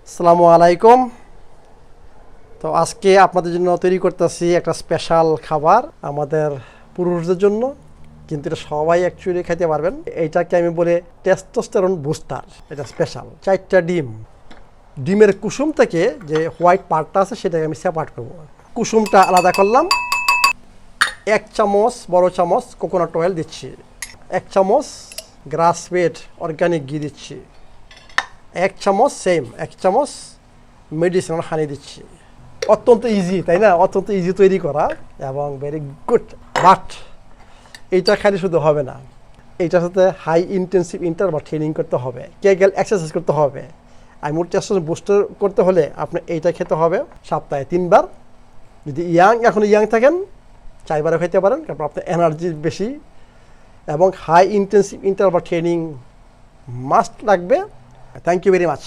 আসসালামু আলাইকুম। তো আজকে আপনাদের জন্য তৈরি করতেছি একটা স্পেশাল খাবার আমাদের পুরুষদের জন্য, কিন্তু এটা সবাই অ্যাকচুয়ালি খেতে পারবেন। এইটাকে আমি বলে টেস্টোস্টেরন বুস্টার। এটা স্পেশাল 4টা ডিমের কুসুম থেকে যে হোয়াইট পার্টটা আছে সেটাকে আমি সেপারেট করব। কুসুমটা আলাদা করলাম। 1 চামচ বড় চামচ কোকোনাট অয়েল দিচ্ছি, 1 চামচ গ্রাস ফেড অর্গানিক ঘি দিচ্ছি, 1 চামচ 1 চামচ মেডিসিনাল হানি দিচ্ছি। অত্যন্ত ইজি, তাই না? অত্যন্ত ইজি তৈরি করা এবং ভেরি গুড। বাট এইটা খালি শুধু হবে না, এইটার সাথে হাই ইন্টেন্সিভ ইন্টারভাল ট্রেনিং করতে হবে, কেগেল এক্সারসাইজ করতে হবে। আর টেস্টোস্টেরন বুস্টার করতে হলে আপনি এইটা খেতে হবে সপ্তাহে 3 বার। যদি এখন ইয়াং থাকেন 4 বারও খেতে পারেন, কারণ আপনার এনার্জি বেশি এবং high intensive interval training must লাগবে। Thank you very much.